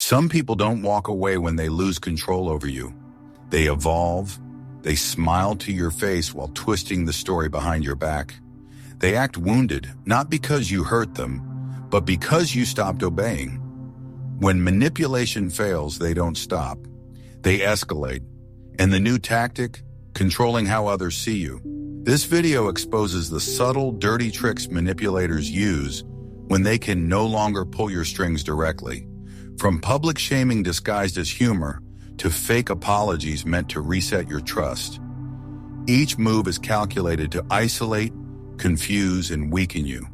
Some people don't walk away when they lose control over you. They evolve. They smile to your face while twisting the story behind your back. They act wounded, not because you hurt them, but because you stopped obeying. When manipulation fails, they don't stop. They escalate. And the new tactic? Controlling how others see you. This video exposes the subtle, dirty tricks manipulators use when they can no longer pull your strings directly. From public shaming disguised as humor to fake apologies meant to reset your trust. Each move is calculated to isolate, confuse, and weaken you.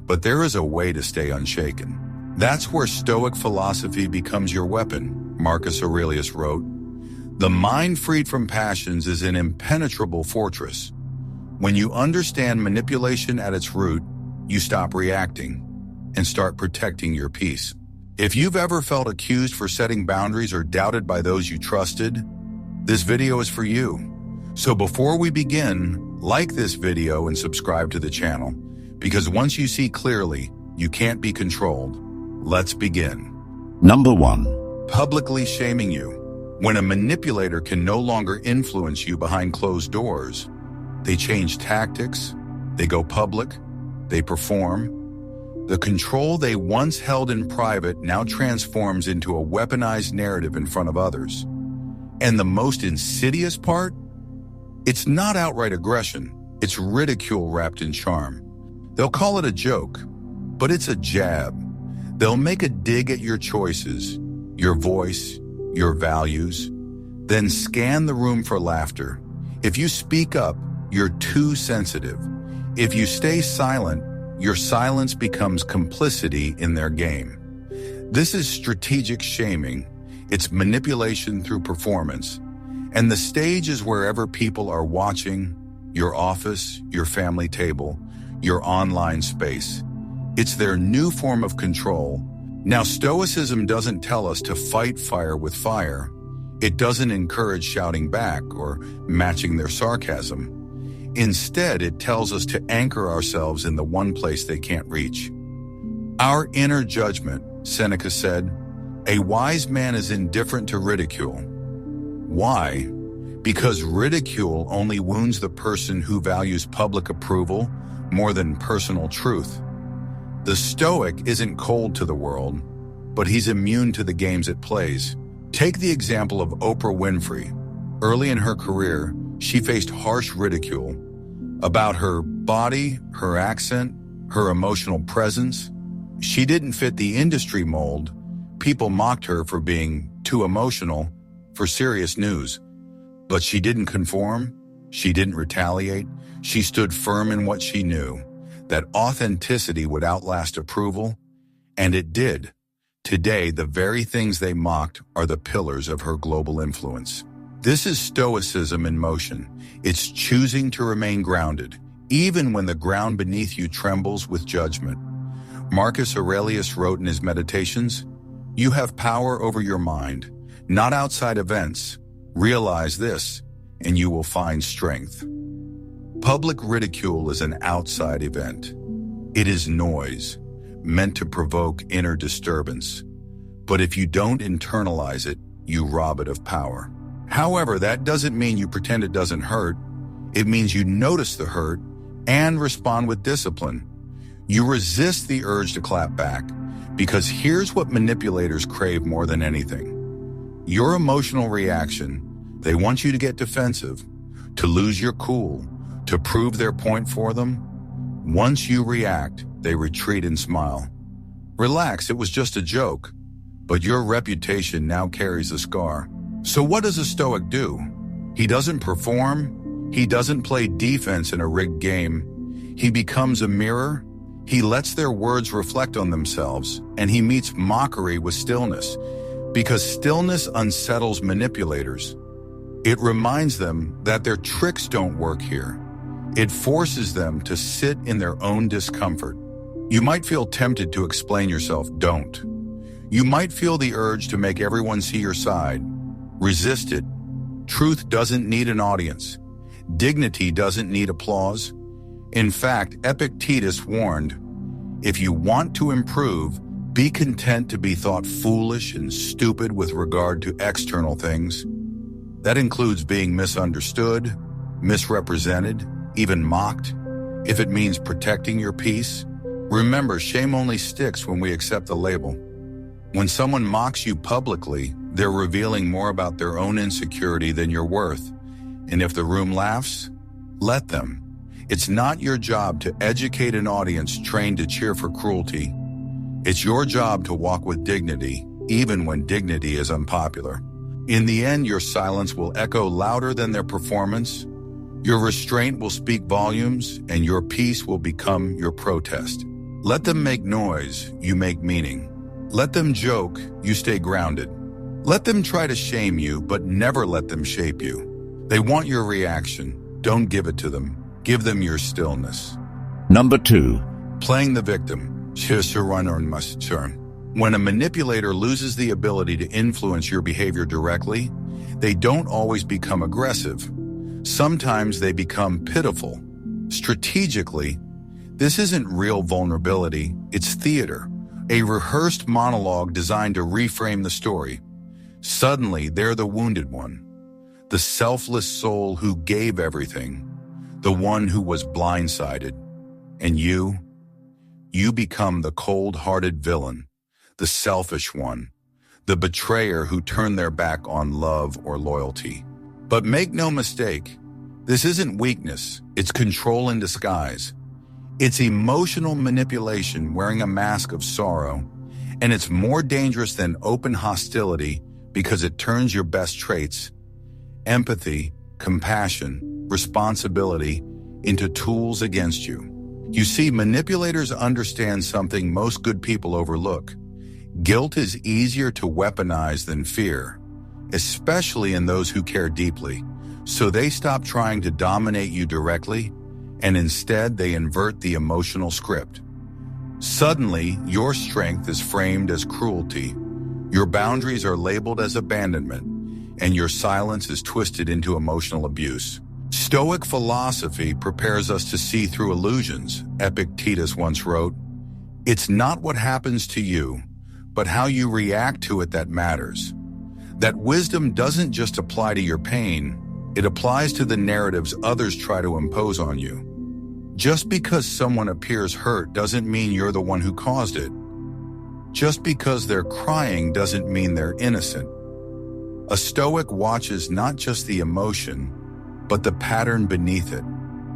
But there is a way to stay unshaken. That's where Stoic philosophy becomes your weapon, Marcus Aurelius wrote. The mind freed from passions is an impenetrable fortress. When you understand manipulation at its root, you stop reacting and start protecting your peace. If you've ever felt accused for setting boundaries or doubted by those you trusted, this video is for you. So before we begin, like this video and subscribe to the channel, because once you see clearly, you can't be controlled. Let's begin. Number 1. Publicly shaming you. When a manipulator can no longer influence you behind closed doors, they change tactics, they go public, they perform. The control they once held in private now transforms into a weaponized narrative in front of others. And the most insidious part? It's not outright aggression, it's ridicule wrapped in charm. They'll call it a joke, but it's a jab. They'll make a dig at your choices, your voice, your values, then scan the room for laughter. If you speak up, you're too sensitive. If you stay silent, your silence becomes complicity in their game. This is strategic shaming. It's manipulation through performance. And the stage is wherever people are watching, your office, your family table, your online space. It's their new form of control. Now, Stoicism doesn't tell us to fight fire with fire. It doesn't encourage shouting back or matching their sarcasm. Instead, it tells us to anchor ourselves in the one place they can't reach. Our inner judgment, Seneca said, a wise man is indifferent to ridicule. Why? Because ridicule only wounds the person who values public approval more than personal truth. The Stoic isn't cold to the world, but he's immune to the games it plays. Take the example of Oprah Winfrey. Early in her career, she faced harsh ridicule about her body, her accent, her emotional presence. She didn't fit the industry mold. People mocked her for being too emotional for serious news. But she didn't conform. She didn't retaliate. She stood firm in what she knew, that authenticity would outlast approval, and it did. Today, the very things they mocked are the pillars of her global influence. This is Stoicism in motion. It's choosing to remain grounded, even when the ground beneath you trembles with judgment. Marcus Aurelius wrote in his Meditations, "You have power over your mind, not outside events. Realize this, and you will find strength." Public ridicule is an outside event. It is noise, meant to provoke inner disturbance. But if you don't internalize it, you rob it of power. However, that doesn't mean you pretend it doesn't hurt. It means you notice the hurt and respond with discipline. You resist the urge to clap back, because here's what manipulators crave more than anything. Your emotional reaction. They want you to get defensive, to lose your cool, to prove their point for them. Once you react, they retreat and smile. Relax, it was just a joke, but your reputation now carries a scar. So what does a Stoic do? He doesn't perform. He doesn't play defense in a rigged game. He becomes a mirror. He lets their words reflect on themselves, and he meets mockery with stillness, because stillness unsettles manipulators. It reminds them that their tricks don't work here. It forces them to sit in their own discomfort. You might feel tempted to explain yourself, don't. You might feel the urge to make everyone see your side. Resist it. Truth doesn't need an audience. Dignity doesn't need applause. In fact, Epictetus warned, if you want to improve, Be content to be thought foolish and stupid with regard to external things. That includes being misunderstood, misrepresented, even mocked. If it means protecting your peace, remember, shame only sticks when we accept the label. When someone mocks you publicly, they're revealing more about their own insecurity than your worth. And if the room laughs, let them. It's not your job to educate an audience trained to cheer for cruelty. It's your job to walk with dignity, even when dignity is unpopular. In the end, your silence will echo louder than their performance. Your restraint will speak volumes, and your peace will become your protest. Let them make noise, you make meaning. Let them joke, you stay grounded. Let them try to shame you, but never let them shape you. They want your reaction. Don't give it to them. Give them your stillness. Number 2. Playing the victim. When a manipulator loses the ability to influence your behavior directly, they don't always become aggressive. Sometimes they become pitiful. Strategically, this isn't real vulnerability, it's theater, a rehearsed monologue designed to reframe the story. Suddenly, they're the wounded one, the selfless soul who gave everything, the one who was blindsided. And you become the cold-hearted villain, the selfish one, the betrayer who turned their back on love or loyalty. But make no mistake, this isn't weakness, it's control in disguise. It's emotional manipulation wearing a mask of sorrow, and it's more dangerous than open hostility because it turns your best traits, empathy, compassion, responsibility, into tools against you. You see, manipulators understand something most good people overlook. Guilt is easier to weaponize than fear, especially in those who care deeply. So they stop trying to dominate you directly, and instead they invert the emotional script. Suddenly, your strength is framed as cruelty, your boundaries are labeled as abandonment, and your silence is twisted into emotional abuse. Stoic philosophy prepares us to see through illusions. Epictetus once wrote, "It's not what happens to you, but how you react to it that matters." That wisdom doesn't just apply to your pain, it applies to the narratives others try to impose on you. Just because someone appears hurt doesn't mean you're the one who caused it. Just because they're crying doesn't mean they're innocent. A Stoic watches not just the emotion, but the pattern beneath it,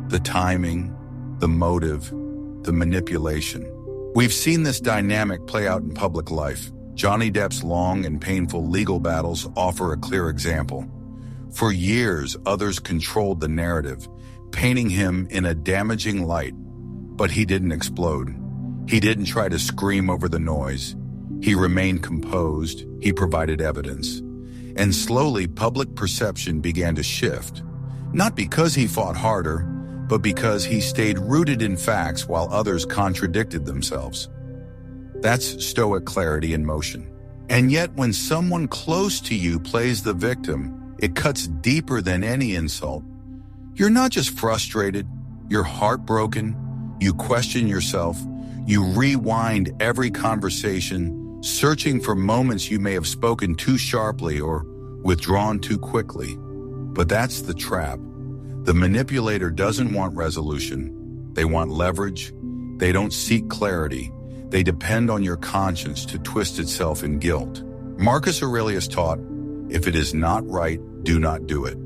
the timing, the motive, the manipulation. We've seen this dynamic play out in public life. Johnny Depp's long and painful legal battles offer a clear example. For years, others controlled the narrative, painting him in a damaging light. But he didn't explode. He didn't try to scream over the noise. He remained composed. He provided evidence. And slowly, public perception began to shift. Not because he fought harder, but because he stayed rooted in facts while others contradicted themselves. That's Stoic clarity in motion. And yet, when someone close to you plays the victim, it cuts deeper than any insult. You're not just frustrated, you're heartbroken, you question yourself, you rewind every conversation, searching for moments you may have spoken too sharply or withdrawn too quickly. But that's the trap. The manipulator doesn't want resolution. They want leverage. They don't seek clarity. They depend on your conscience to twist itself in guilt. Marcus Aurelius taught, "If it is not right, do not do it.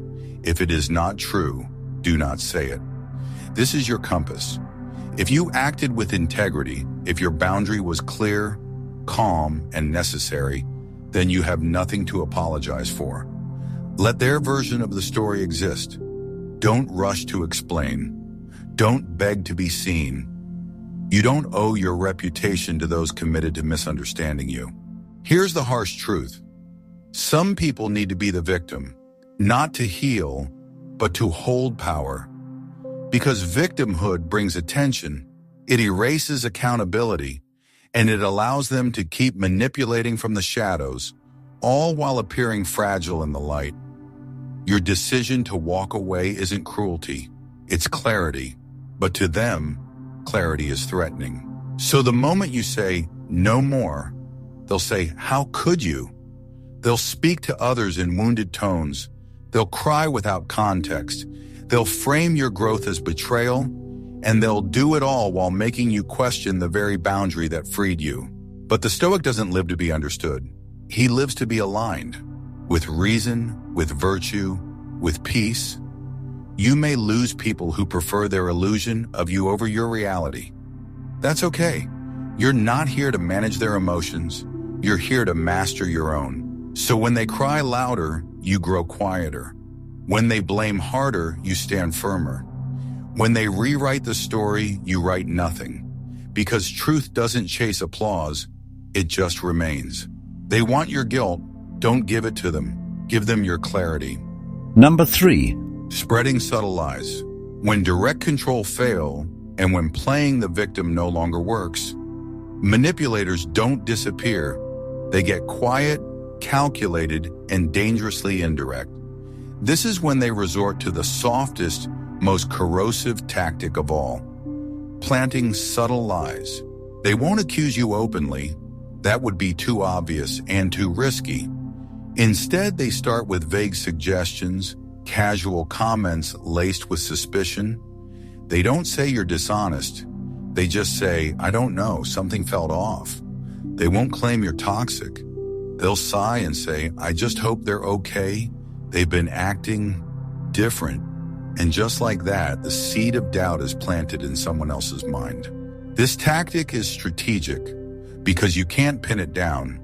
If it is not true, do not say it." This is your compass. If you acted with integrity, if your boundary was clear, calm, and necessary, then you have nothing to apologize for. Let their version of the story exist. Don't rush to explain. Don't beg to be seen. You don't owe your reputation to those committed to misunderstanding you. Here's the harsh truth. Some people need to be the victim, not to heal, but to hold power. Because victimhood brings attention, it erases accountability, and it allows them to keep manipulating from the shadows, all while appearing fragile in the light. Your decision to walk away isn't cruelty, it's clarity. But to them, clarity is threatening. So the moment you say, no more, they'll say, how could you? They'll speak to others in wounded tones. They'll cry without context. They'll frame your growth as betrayal, and they'll do it all while making you question the very boundary that freed you. But the Stoic doesn't live to be understood. He lives to be aligned with reason, with virtue, with peace. You may lose people who prefer their illusion of you over your reality. That's okay. You're not here to manage their emotions. You're here to master your own. So when they cry louder, you grow quieter. When they blame harder, you stand firmer. When they rewrite the story, you write nothing. Because truth doesn't chase applause, it just remains. They want your guilt. Don't give it to them. Give them your clarity. Number 3. Spreading subtle lies. When direct control fails, and when playing the victim no longer works, manipulators don't disappear. They get quiet, calculated, and dangerously indirect. This is when they resort to the softest, most corrosive tactic of all, planting subtle lies. They won't accuse you openly. That would be too obvious and too risky. Instead, they start with vague suggestions, casual comments laced with suspicion. They don't say you're dishonest. They just say, I don't know, something felt off. They won't claim you're toxic. They'll sigh and say, I just hope they're okay. They've been acting different. And just like that, the seed of doubt is planted in someone else's mind. This tactic is strategic because you can't pin it down.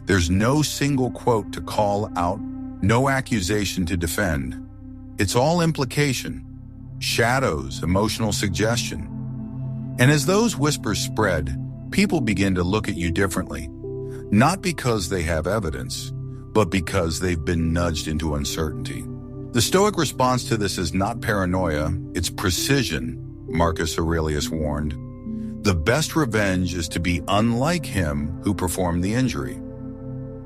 There's no single quote to call out, no accusation to defend. It's all implication, shadows, emotional suggestion. And as those whispers spread, people begin to look at you differently, not because they have evidence, but because they've been nudged into uncertainty. The Stoic response to this is not paranoia, it's precision, Marcus Aurelius warned. The best revenge is to be unlike him who performed the injury.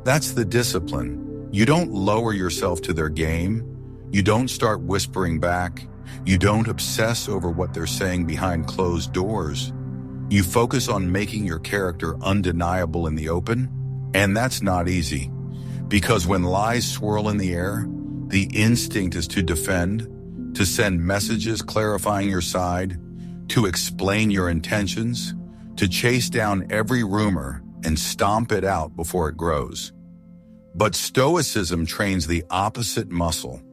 That's the discipline. You don't lower yourself to their game. You don't start whispering back. You don't obsess over what they're saying behind closed doors. You focus on making your character undeniable in the open, and that's not easy. Because when lies swirl in the air, the instinct is to defend, to send messages clarifying your side, to explain your intentions, to chase down every rumor and stomp it out before it grows. But Stoicism trains the opposite muscle,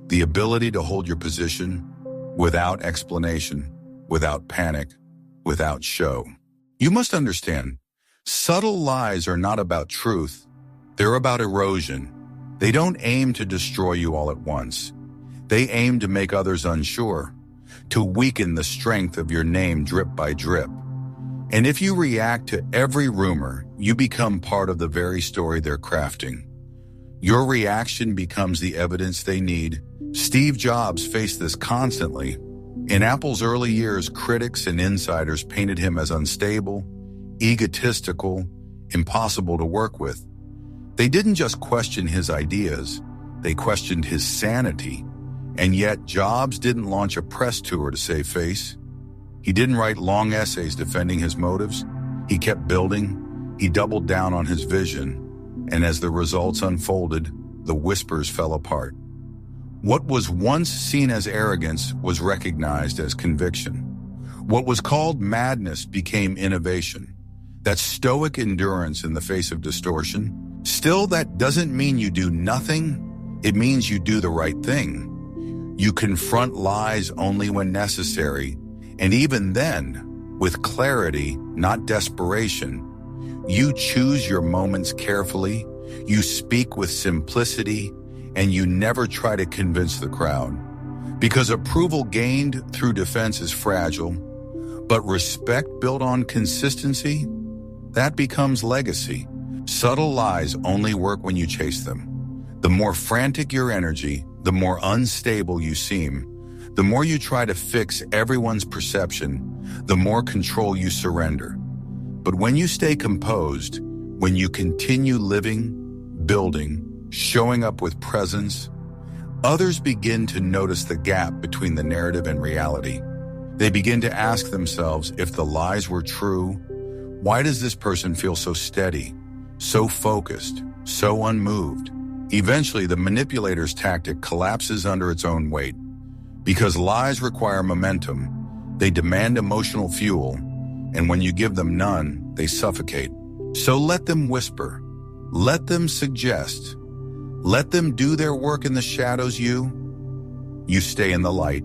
the ability to hold your position without explanation, without panic, without show. You must understand, subtle lies are not about truth. They're about erosion. They don't aim to destroy you all at once. They aim to make others unsure, to weaken the strength of your name drip by drip. And if you react to every rumor, you become part of the very story they're crafting. Your reaction becomes the evidence they need. Steve Jobs faced this constantly. In Apple's early years, critics and insiders painted him as unstable, egotistical, impossible to work with. They didn't just question his ideas, they questioned his sanity. And yet, Jobs didn't launch a press tour to save face. He didn't write long essays defending his motives. He kept building. He doubled down on his vision. And as the results unfolded, the whispers fell apart. What was once seen as arrogance was recognized as conviction. What was called madness became innovation. That stoic endurance in the face of distortion. Still, that doesn't mean you do nothing. It means you do the right thing. You confront lies only when necessary, and even then, with clarity, not desperation. You choose your moments carefully, you speak with simplicity, and you never try to convince the crowd. Because approval gained through defense is fragile, but respect built on consistency, that becomes legacy. Subtle lies only work when you chase them. The more frantic your energy, the more unstable you seem. The more you try to fix everyone's perception, the more control you surrender. But when you stay composed, when you continue living, building, showing up with presence, others begin to notice the gap between the narrative and reality. They begin to ask themselves if the lies were true Why does this person feel so steady, so focused, so unmoved? Eventually, the manipulator's tactic collapses under its own weight. Because lies require momentum, they demand emotional fuel, and when you give them none, they suffocate. So let them whisper, let them suggest, let them do their work in the shadows. You stay in the light.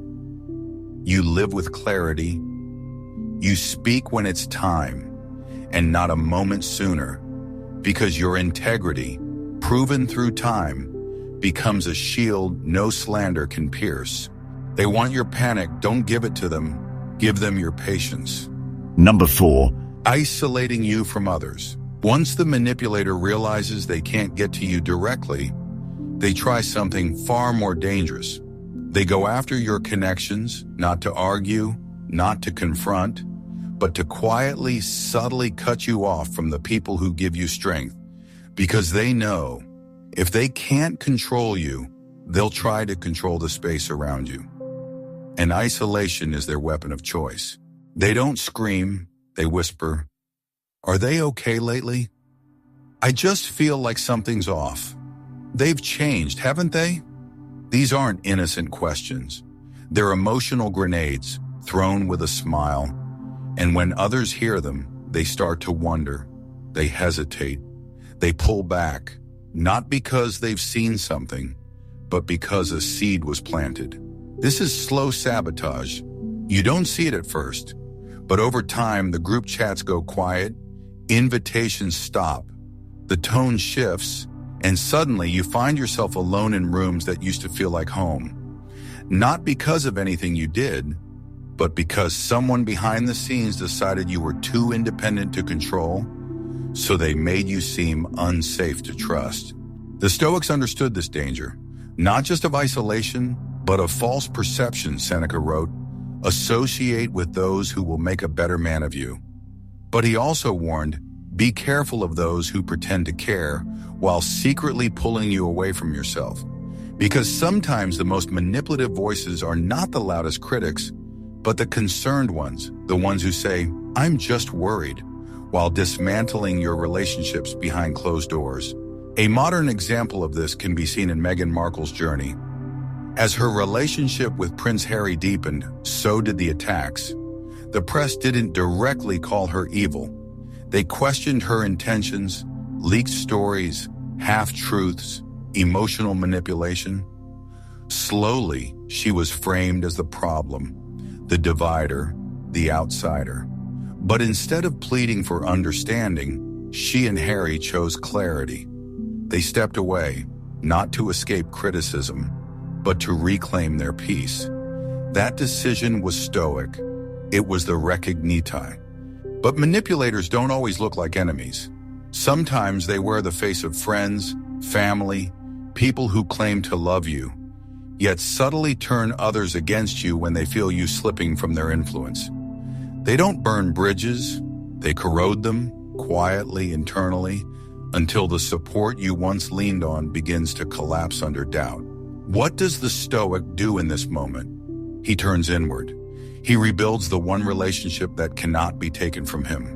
You live with clarity. You speak when it's time, and not a moment sooner, because your integrity, proven through time, becomes a shield no slander can pierce. They want your panic, don't give it to them. Give them your patience. Number 4. Isolating you from others. Once the manipulator realizes they can't get to you directly, they try something far more dangerous. They go after your connections, not to argue, not to confront, but to quietly, subtly cut you off from the people who give you strength. Because they know, if they can't control you, they'll try to control the space around you. And isolation is their weapon of choice. They don't scream, they whisper, "Are they okay lately? I just feel like something's off. They've changed, haven't they?" These aren't innocent questions. They're emotional grenades thrown with a smile. And when others hear them, they start to wonder. They hesitate. They pull back, not because they've seen something, but because a seed was planted. This is slow sabotage. You don't see it at first, but over time, the group chats go quiet, invitations stop, the tone shifts, and suddenly you find yourself alone in rooms that used to feel like home. Not because of anything you did, but because someone behind the scenes decided you were too independent to control, so they made you seem unsafe to trust. The Stoics understood this danger, not just of isolation, but of false perception, Seneca wrote. Associate with those who will make a better man of you. But he also warned, be careful of those who pretend to care while secretly pulling you away from yourself. Because sometimes the most manipulative voices are not the loudest critics, but the concerned ones, the ones who say, "I'm just worried," while dismantling your relationships behind closed doors. A modern example of this can be seen in Meghan Markle's journey. As her relationship with Prince Harry deepened, so did the attacks. The press didn't directly call her evil. They questioned her intentions, leaked stories, half-truths, emotional manipulation. Slowly, she was framed as the problem, the divider, the outsider. But instead of pleading for understanding, she and Harry chose clarity. They stepped away, not to escape criticism, but to reclaim their peace. That decision was Stoic. It was the recogniti. But manipulators don't always look like enemies. Sometimes they wear the face of friends, family, people who claim to love you, yet subtly turn others against you when they feel you slipping from their influence. They don't burn bridges, they corrode them, quietly, internally, until the support you once leaned on begins to collapse under doubt. What does the Stoic do in this moment? He turns inward. He rebuilds the one relationship that cannot be taken from him.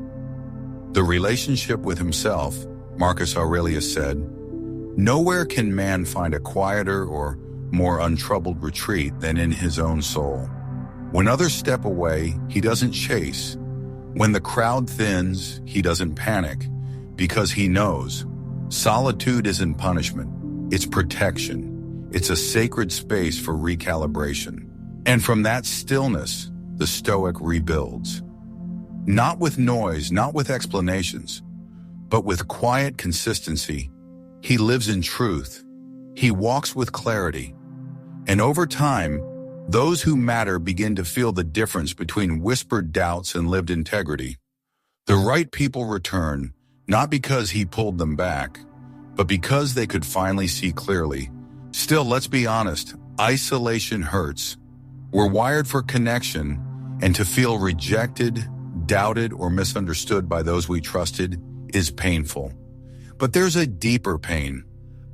The relationship with himself, Marcus Aurelius said, "Nowhere can man find a quieter or more untroubled retreat than in his own soul." When others step away, he doesn't chase. When the crowd thins, he doesn't panic, because he knows solitude isn't punishment, it's protection. It's a sacred space for recalibration. And from that stillness, the Stoic rebuilds. Not with noise, not with explanations, but with quiet consistency. He lives in truth. He walks with clarity. And over time, those who matter begin to feel the difference between whispered doubts and lived integrity. The right people return, not because he pulled them back, but because they could finally see clearly. Still, let's be honest, isolation hurts. We're wired for connection, and to feel rejected, doubted, or misunderstood by those we trusted is painful. But there's a deeper pain.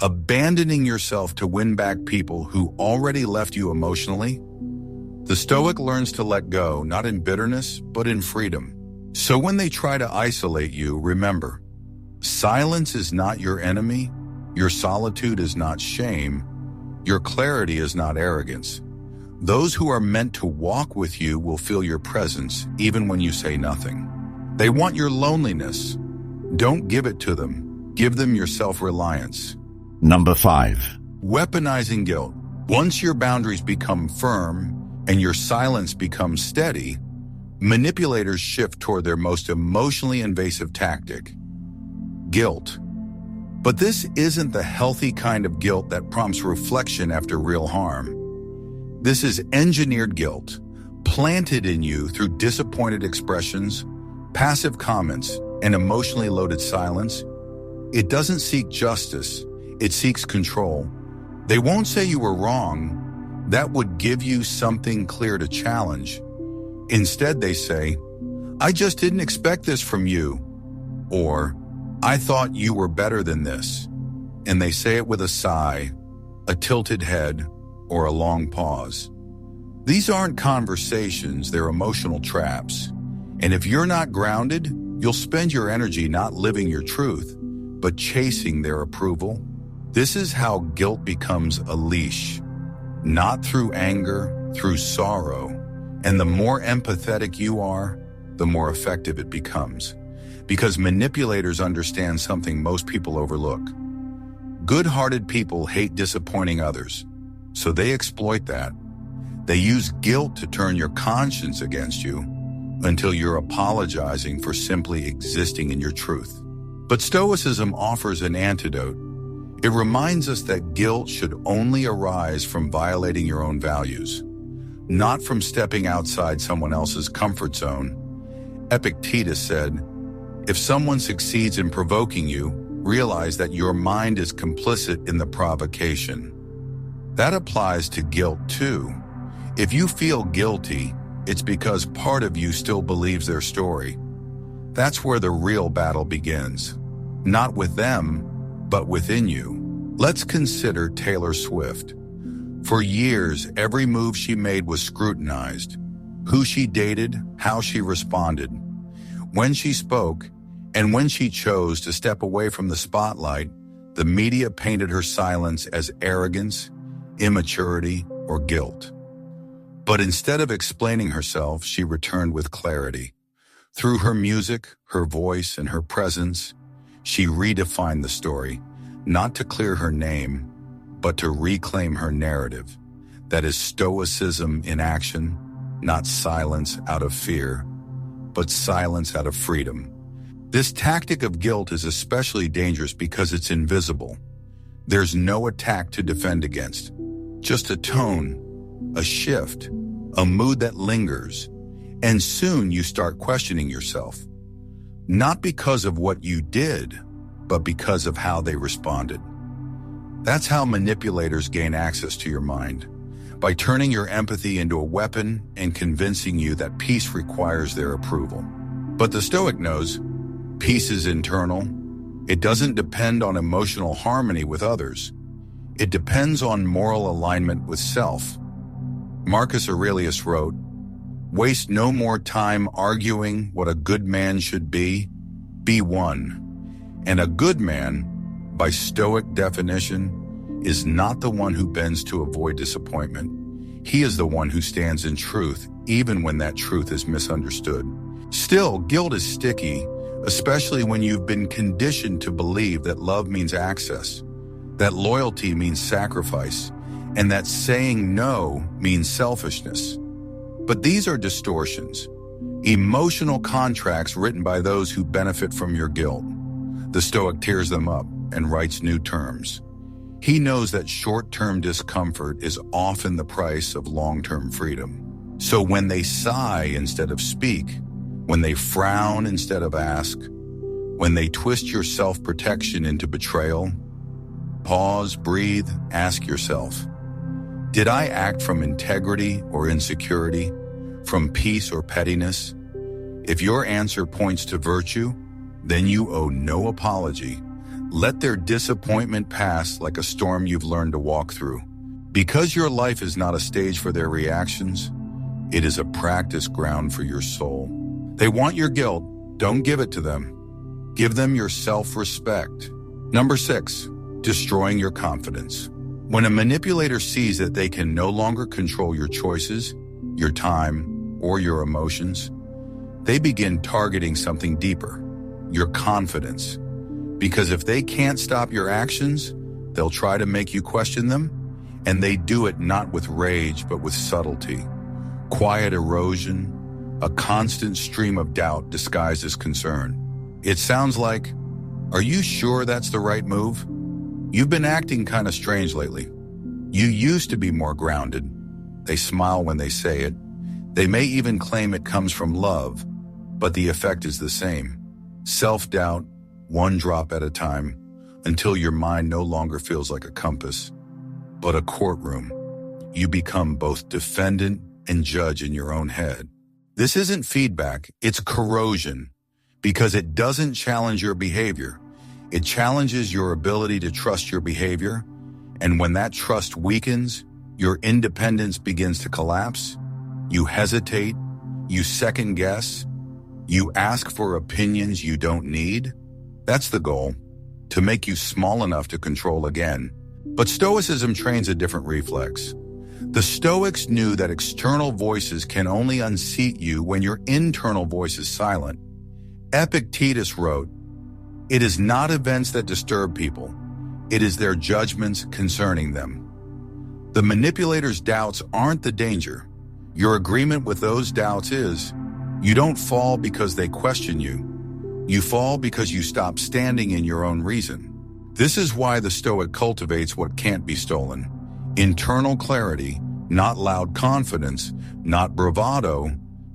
Abandoning yourself to win back people who already left you emotionally. The Stoic learns to let go, not in bitterness, but in freedom. So when they try to isolate you, remember, silence is not your enemy, your solitude is not shame, your clarity is not arrogance. Those who are meant to walk with you will feel your presence even when you say nothing. They want your loneliness. Don't give it to them. Give them your self-reliance. Number 5. Weaponizing guilt. Once your boundaries become firm and your silence becomes steady, manipulators shift toward their most emotionally invasive tactic, guilt. But this isn't the healthy kind of guilt that prompts reflection after real harm. This is engineered guilt, planted in you through disappointed expressions, passive comments, and emotionally loaded silence. It doesn't seek justice, it seeks control. They won't say you were wrong. That would give you something clear to challenge. Instead, they say, I just didn't expect this from you, or I thought you were better than this. And they say it with a sigh, a tilted head, or a long pause. These aren't conversations, they're emotional traps. And if you're not grounded, you'll spend your energy not living your truth, but chasing their approval. This is how guilt becomes a leash, not through anger, through sorrow. And the more empathetic you are, the more effective it becomes. Because manipulators understand something most people overlook. Good-hearted people hate disappointing others, so they exploit that. They use guilt to turn your conscience against you until you're apologizing for simply existing in your truth. But Stoicism offers an antidote. It reminds us that guilt should only arise from violating your own values, not from stepping outside someone else's comfort zone. Epictetus said, if someone succeeds in provoking you, realize that your mind is complicit in the provocation. That applies to guilt too. If you feel guilty, it's because part of you still believes their story. That's where the real battle begins. Not with them, but within you. Let's consider Taylor Swift. For years, every move she made was scrutinized. Who she dated, how she responded, when she spoke, and when she chose to step away from the spotlight, the media painted her silence as arrogance, immaturity, or guilt. But instead of explaining herself, she returned with clarity. Through her music, her voice, and her presence, she redefined the story, not to clear her name, but to reclaim her narrative. That is Stoicism in action, not silence out of fear, but silence out of freedom. This tactic of guilt is especially dangerous because it's invisible. There's no attack to defend against, just a tone, a shift, a mood that lingers, and soon you start questioning yourself. Not because of what you did, but because of how they responded. That's how manipulators gain access to your mind, by turning your empathy into a weapon and convincing you that peace requires their approval. But the Stoic knows peace is internal. It doesn't depend on emotional harmony with others. It depends on moral alignment with self. Marcus Aurelius wrote, "Waste no more time arguing what a good man should be one." And a good man, by Stoic definition, is not the one who bends to avoid disappointment. He is the one who stands in truth, even when that truth is misunderstood. Still, guilt is sticky, especially when you've been conditioned to believe that love means access, that loyalty means sacrifice, and that saying no means selfishness. But these are distortions, emotional contracts written by those who benefit from your guilt. The Stoic tears them up and writes new terms. He knows that short-term discomfort is often the price of long-term freedom. So when they sigh instead of speak, when they frown instead of ask, when they twist your self-protection into betrayal, pause, breathe, ask yourself, did I act from integrity or insecurity, from peace or pettiness? If your answer points to virtue, then you owe no apology. Let their disappointment pass like a storm you've learned to walk through. Because your life is not a stage for their reactions, it is a practice ground for your soul. They want your guilt. Don't give it to them. Give them your self-respect. Number 6, destroying your confidence. When a manipulator sees that they can no longer control your choices, your time, or your emotions, they begin targeting something deeper, your confidence. Because if they can't stop your actions, they'll try to make you question them, and they do it not with rage but with subtlety. Quiet erosion, a constant stream of doubt disguised as concern. It sounds like, "Are you sure that's the right move? You've been acting kind of strange lately. You used to be more grounded." They smile when they say it. They may even claim it comes from love, but the effect is the same. Self-doubt, one drop at a time, until your mind no longer feels like a compass, but a courtroom. You become both defendant and judge in your own head. This isn't feedback, it's corrosion, because it doesn't challenge your behavior. It challenges your ability to trust your behavior, and when that trust weakens, your independence begins to collapse. You hesitate, you second guess, you ask for opinions you don't need. That's the goal, to make you small enough to control again. But Stoicism trains a different reflex. The Stoics knew that external voices can only unseat you when your internal voice is silent. Epictetus wrote, "It is not events that disturb people, it is their judgments concerning them." The manipulator's doubts aren't the danger. Your agreement with those doubts is, you don't fall because they question you. You fall because you stop standing in your own reason. This is why the Stoic cultivates what can't be stolen. Internal clarity, not loud confidence, not bravado,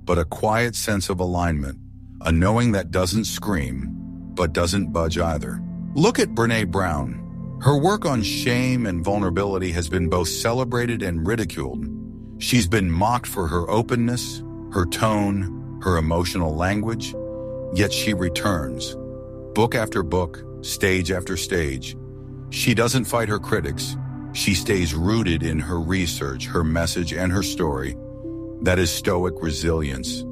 but a quiet sense of alignment, a knowing that doesn't scream, but doesn't budge either. Look at Brené Brown. Her work on shame and vulnerability has been both celebrated and ridiculed. She's been mocked for her openness, her tone, her emotional language, yet she returns. Book after book, stage after stage. She doesn't fight her critics. She stays rooted in her research, her message, and her story. That is Stoic resilience.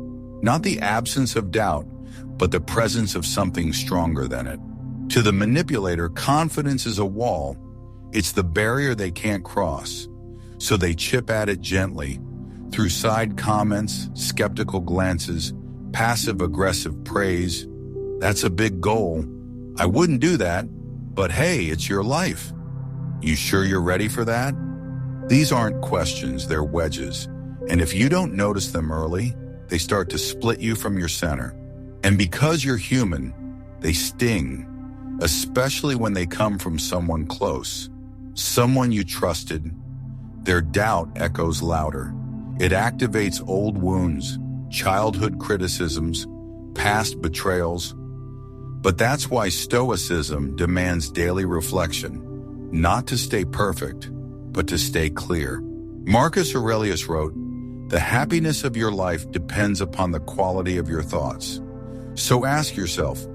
Not the absence of doubt, but the presence of something stronger than it. To the manipulator, confidence is a wall. It's the barrier they can't cross. So they chip at it gently, through side comments, skeptical glances, passive-aggressive praise. "That's a big goal. I wouldn't do that, but hey, it's your life. You sure you're ready for that?" These aren't questions, they're wedges. And if you don't notice them early, they start to split you from your center. And because you're human, they sting, especially when they come from someone close, someone you trusted. Their doubt echoes louder. It activates old wounds, childhood criticisms, past betrayals. But that's why Stoicism demands daily reflection, not to stay perfect, but to stay clear. Marcus Aurelius wrote, "The happiness of your life depends upon the quality of your thoughts." So ask yourself,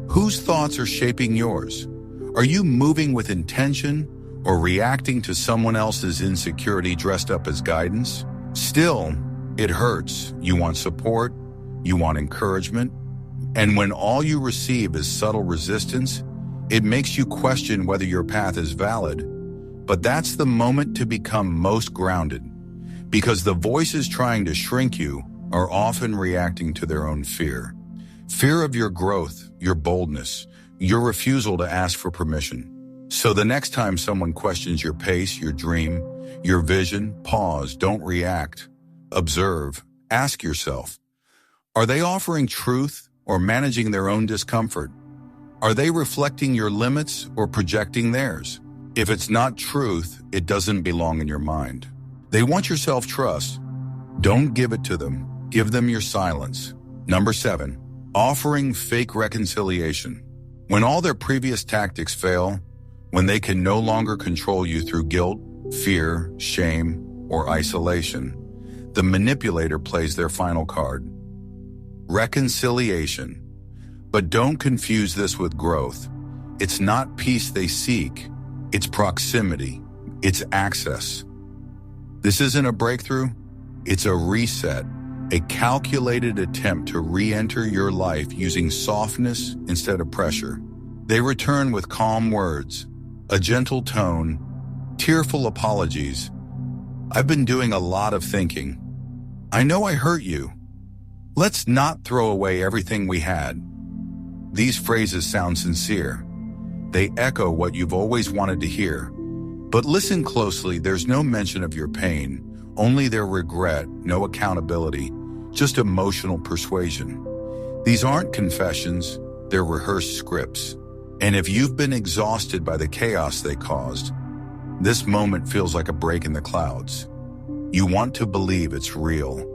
whose thoughts are shaping yours? Are you moving with intention or reacting to someone else's insecurity dressed up as guidance? Still, it hurts. You want support, you want encouragement, and when all you receive is subtle resistance, it makes you question whether your path is valid. But that's the moment to become most grounded, because the voices trying to shrink you are often reacting to their own fear. Fear of your growth, your boldness, your refusal to ask for permission. So the next time someone questions your pace, your dream, your vision, pause, don't react. Observe, ask yourself, are they offering truth or managing their own discomfort? Are they reflecting your limits or projecting theirs? If it's not truth, it doesn't belong in your mind. They want your self-trust. Don't give it to them. Give them your silence. Number 7, offering fake reconciliation. When all their previous tactics fail, when they can no longer control you through guilt, fear, shame, or isolation, the manipulator plays their final card. Reconciliation. But don't confuse this with growth. It's not peace they seek. It's proximity. It's access. This isn't a breakthrough. It's a reset, a calculated attempt to re-enter your life using softness instead of pressure. They return with calm words, a gentle tone, tearful apologies. I've been doing a lot of thinking. I know I hurt you. Let's not throw away everything we had. These phrases sound sincere. They echo what you've always wanted to hear. But listen closely, there's no mention of your pain, only their regret, no accountability, just emotional persuasion. These aren't confessions, they're rehearsed scripts. And if you've been exhausted by the chaos they caused, this moment feels like a break in the clouds. You want to believe it's real.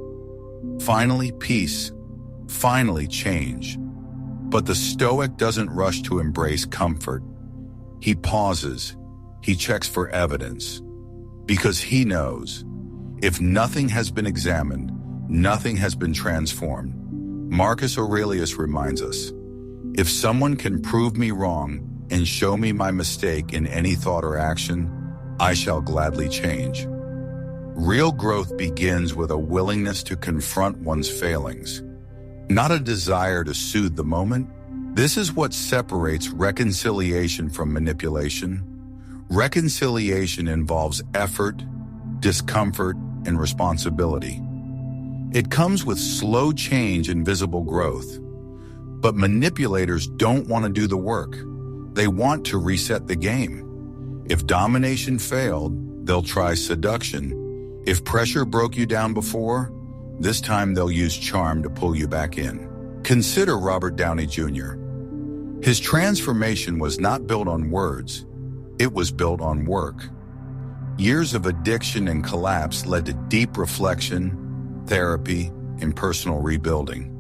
Finally, peace. Finally, change. But the Stoic doesn't rush to embrace comfort. He pauses. He checks for evidence. Because he knows, if nothing has been examined, nothing has been transformed. Marcus Aurelius reminds us, if someone can prove me wrong and show me my mistake in any thought or action, I shall gladly change. Real growth begins with a willingness to confront one's failings, not a desire to soothe the moment. This is what separates reconciliation from manipulation. Reconciliation involves effort, discomfort, and responsibility. It comes with slow change and visible growth. But manipulators don't want to do the work. They want to reset the game. If domination failed, they'll try seduction. If pressure broke you down before, this time they'll use charm to pull you back in. Consider Robert Downey Jr. His transformation was not built on words. It was built on work. Years of addiction and collapse led to deep reflection, therapy, and personal rebuilding.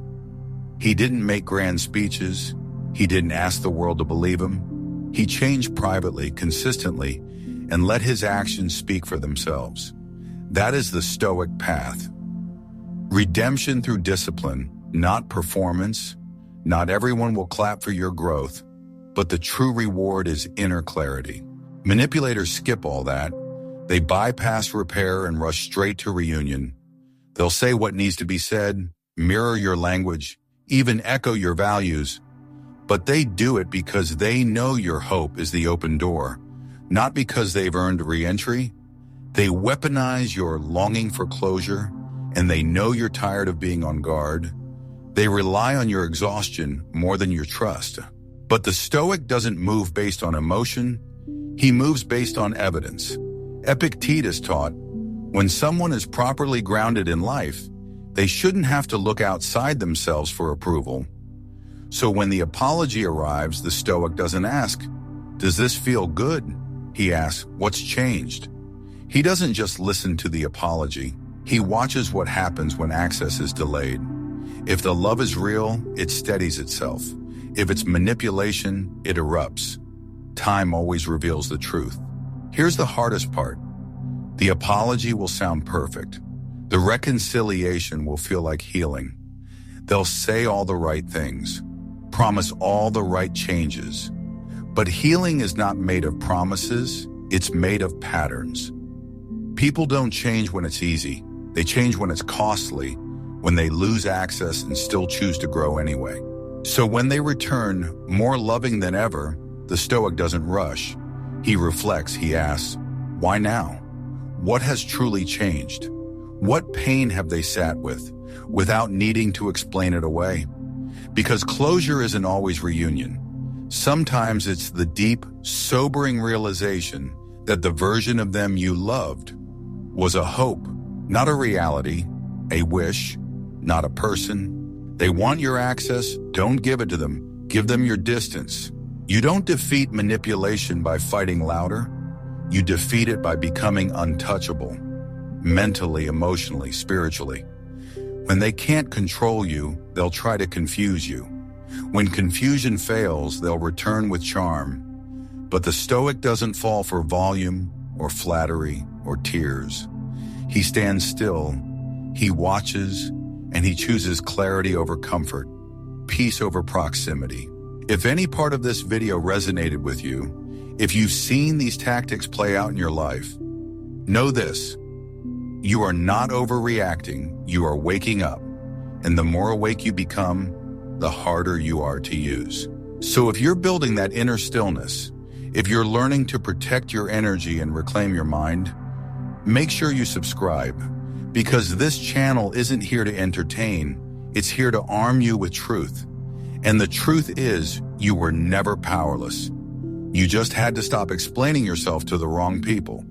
He didn't make grand speeches. He didn't ask the world to believe him. He changed privately, consistently, and let his actions speak for themselves. That is the Stoic path. Redemption through discipline, not performance. Not everyone will clap for your growth, but the true reward is inner clarity. Manipulators skip all that. They bypass repair and rush straight to reunion. They'll say what needs to be said, mirror your language, even echo your values. But they do it because they know your hope is the open door, not because they've earned re-entry. They weaponize your longing for closure, and they know you're tired of being on guard. They rely on your exhaustion more than your trust. But the Stoic doesn't move based on emotion. He moves based on evidence. Epictetus taught, when someone is properly grounded in life, they shouldn't have to look outside themselves for approval. So when the apology arrives, the Stoic doesn't ask, does this feel good? He asks, what's changed? He doesn't just listen to the apology. He watches what happens when access is delayed. If the love is real, it steadies itself. If it's manipulation, it erupts. Time always reveals the truth. Here's the hardest part. The apology will sound perfect. The reconciliation will feel like healing. They'll say all the right things, promise all the right changes. But healing is not made of promises, it's made of patterns. People don't change when it's easy. They change when it's costly, when they lose access and still choose to grow anyway. So when they return, more loving than ever, the Stoic doesn't rush. He reflects, he asks, why now? What has truly changed? What pain have they sat with, without needing to explain it away? Because closure isn't always reunion. Sometimes it's the deep, sobering realization that the version of them you loved was a hope, not a reality, a wish, not a person. They want your access, don't give it to them. Give them your distance. You don't defeat manipulation by fighting louder. You defeat it by becoming untouchable, mentally, emotionally, spiritually. When they can't control you, they'll try to confuse you. When confusion fails, they'll return with charm. But the Stoic doesn't fall for volume or flattery or tears. He stands still, he watches, and he chooses clarity over comfort, peace over proximity. If any part of this video resonated with you, if you've seen these tactics play out in your life, know this: you are not overreacting, you are waking up. And the more awake you become, the harder you are to use. So if you're building that inner stillness, if you're learning to protect your energy and reclaim your mind, make sure you subscribe, because this channel isn't here to entertain, it's here to arm you with truth. And the truth is, you were never powerless. You just had to stop explaining yourself to the wrong people.